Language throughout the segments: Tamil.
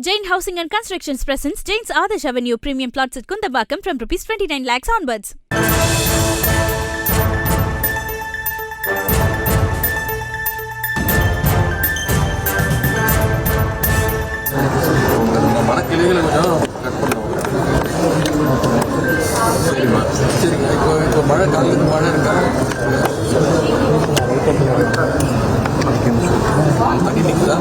Jain Housing and Constructions presents Jain's Adarsh Avenue Premium Plots at Kundambakam from Rs 29 lakhs onwards. மரக்கிளைகளை கொஞ்சம் கட் பண்ணுவோம். சரிம்மா, சரிங்க. இப்போ மழை காலையில் மழை இருக்கா? தண்ணி நிற்குதா?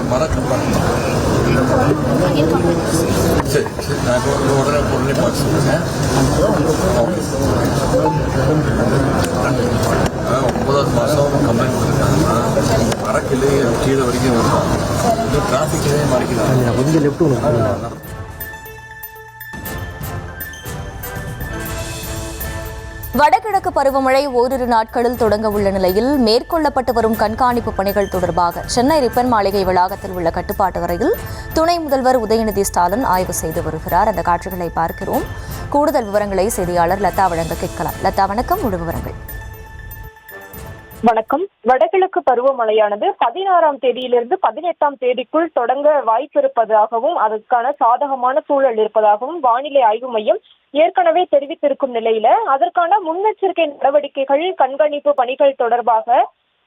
மரம் கட் பண்ணணும். சரி சரி, நான் உடனே பார்த்து சொல்லுங்கள். ஓகே, 9வது மாதம் கம்ப்ளைண்ட் பண்ணிருக்காங்கன்னா மரக்கிளை கீழே வரைக்கும் வரும். டிராஃபிக்லேயே மறைக்கிறாங்க. கொஞ்சம் லெஃப்ட் ஒன்று. வடகிழக்கு பருவமழை ஓரிரு நாட்களில் தொடங்க உள்ள நிலையில் மேற்கொள்ளப்பட்டு வரும் கண்காணிப்பு பணிகள் தொடர்பாக சென்னை ரிப்பன் மாளிகை வளாகத்தில் உள்ள கட்டுப்பாட்டு அறையில் துணை முதல்வர் உதயநிதி ஸ்டாலின் ஆய்வு செய்து வருகிறார். அந்த காட்சிகளை பார்க்கிறோம். கூடுதல் விவரங்களை செய்தியாளர் லதா வழங்க கேட்கலாம். லதா, வணக்கம். முழு விவரங்கள். வணக்கம். வடகிழக்கு பருவமழையானது 16ஆம் தேதியிலிருந்து 18ஆம் தேதிக்குள் தொடங்க வாய்ப்பு இருப்பதாகவும் அதற்கான சாதகமான சூழல் இருப்பதாகவும் வானிலை ஆய்வு மையம் ஏற்கனவே தெரிவித்திருக்கும் நிலையில அதற்கான முன்னெச்சரிக்கை நடவடிக்கைகள், கண்காணிப்பு பணிகள் தொடர்பாக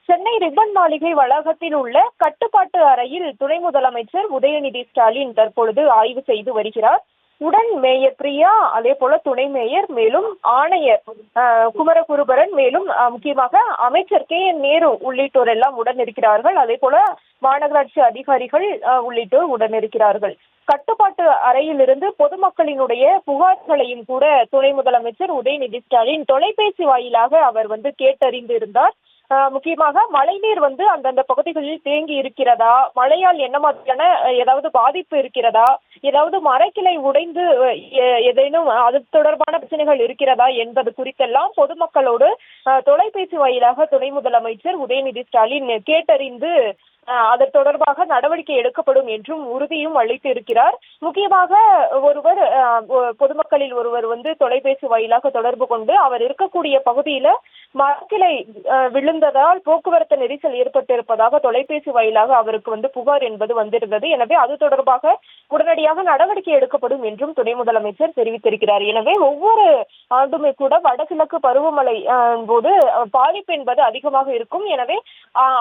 சென்னை ரிப்பன் மாளிகை வளாகத்தில் உள்ள கட்டுப்பாட்டு அறையில் துணை முதலமைச்சர் உதயநிதி ஸ்டாலின் தற்பொழுது ஆய்வு செய்து வருகிறார். உடன் மேயர் பிரியா, அதே போல துணை மேயர், மேலும் ஆணையர் குமரகுருபரன், மேலும் முக்கியமாக அமைச்சர் நேரு உள்ளிட்டோர் எல்லாம் உடன் இருக்கிறார்கள். அதே போல மாநகராட்சி அதிகாரிகள் உள்ளிட்டோர் உடன் இருக்கிறார்கள். கட்டுப்பாட்டு அறையிலிருந்து பொதுமக்களினுடைய புகார்களையும் கூட துணை முதலமைச்சர் உதயநிதி ஸ்டாலின் தொலைபேசி வாயிலாக அவர் கேட்டறிந்து இருந்தார். முக்கியமாக மழைநீர் அந்தந்த பகுதிகளில் தேங்கி இருக்கிறதா, மழையால் என்ன மாதிரியான ஏதாவது பாதிப்பு இருக்கிறதா, ஏதாவது மரக்கிளை உடைந்து ஏதேனும் அது தொடர்பான பிரச்சனைகள் இருக்கிறதா என்பது குறித்தெல்லாம் பொதுமக்களோடு தொலைபேசி வாயிலாக துணை முதலமைச்சர் உதயநிதி ஸ்டாலின் கேட்டறிந்து அது தொடர்பாக நடவடிக்கை எடுக்கப்படும் என்றும் உறுதியும் அளித்து இருக்கிறார். முக்கியமாக பொதுமக்களில் ஒருவர் தொலைபேசி வாயிலாக தொடர்பு கொண்டு அவர் இருக்கக்கூடிய பகுதியில மரக்கிளை விழுந்ததால் போக்குவரத்து நெரிசல் ஏற்பட்டிருப்பதாக தொலைபேசி வாயிலாக அவருக்கு புகார் என்பது வந்திருந்தது. எனவே அது தொடர்பாக உடனடியாக நடவடிக்கை எடுக்கப்படும் என்றும் துணை முதலமைச்சர் தெரிவித்திருக்கிறார். எனவே ஒவ்வொரு ஆண்டுமே கூட வடகிழக்கு பருவமழை போது பாதிப்பு என்பது அதிகமாக இருக்கும். எனவே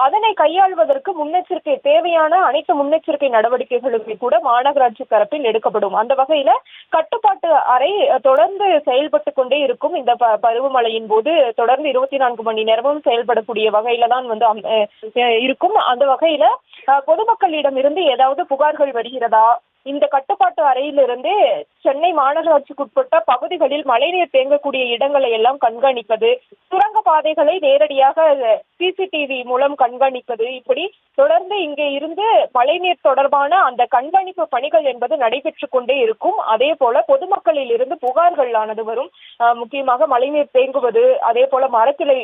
அதனை கையாள்வதற்கு முன்னெச்சரிக்கை தேவையான அனைத்து முன்னெச்சரிக்கை நடவடிக்கைகளுமே கூட மாநகராட்சி தரப்பில் எடுக்கப்படும். அந்த வகையில கட்டுப்பாட்டு அறை தொடர்ந்து செயல்பட்டு கொண்டே இருக்கும். இந்த பருவமழையின் போது தொடர்ந்து 24 மணி நேரமும் செயல்படக்கூடிய வகையில தான் இருக்கும். அந்த வகையில பொதுமக்களிடம் இருந்து ஏதாவது புகார்கள் வருகிறதா, இந்த கட்டுப்பாட்டு அறையிலிருந்து சென்னை மாநகராட்சிக்குட்பட்ட பகுதிகளில் மழைநீர் தேங்கக்கூடிய இடங்களை எல்லாம் கண்காணிப்பது, சுரங்க பாதைகளை நேரடியாக சிசிடிவி மூலம் கண்காணிப்பது, இப்படி தொடர்ந்து இங்கே இருந்து மழைநீர் தொடர்பான அந்த கண்காணிப்பு பணிகள் என்பது நடைபெற்று கொண்டே இருக்கும். அதே போல பொதுமக்களில் இருந்து புகார்கள் ஆனது வரும். முக்கியமாக மழைநீர் தேங்குவது, அதே போல மரக்கிளை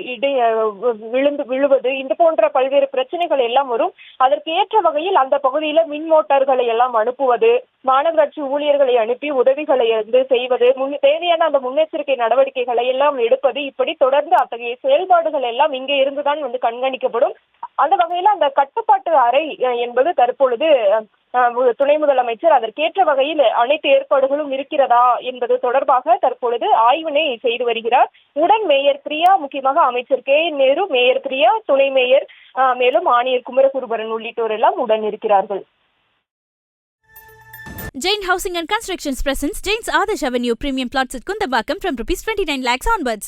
விழுவது, இந்த போன்ற பல்வேறு பிரச்சனைகள் எல்லாம் வரும். அதற்கு ஏற்ற வகையில் அந்த பகுதியில மின் மோட்டார்களை எல்லாம் அனுப்புவது, மாநகராட்சி ஊழியர்களை அனுப்பி உதவிகளை செய்வது, தேவையான அந்த முன்னெச்சரிக்கை நடவடிக்கைகளை எல்லாம் எடுப்பது, இப்படி தொடர்ந்து அத்தகைய செயல்பாடுகள் எல்லாம் இங்கே இருந்துதான் கண்காணிக்கப்படும். அந்த வகையில அந்த கட்டுப்பாட்டு அறை என்பது தற்பொழுது துணை முதலமைச்சர் அதற்கேற்ற வகையில் அனைத்து ஏற்பாடுகளும் இருக்கிறதா என்பது தொடர்பாக தற்பொழுது ஆய்வினை செய்து வருகிறார். உடன் மேயர் பிரியா, முக்கியமாக அமைச்சர் நேரு, மேயர் பிரியா, துணை மேயர், மேலும் ஆணையர் குமரகுருபரன் உள்ளிட்டோர் எல்லாம் உடன் இருக்கிறார்கள். Jain Housing and Constructions presents Jain's Adarsh Avenue Premium Plots at Kundambakam from Rs 29 lakhs onwards.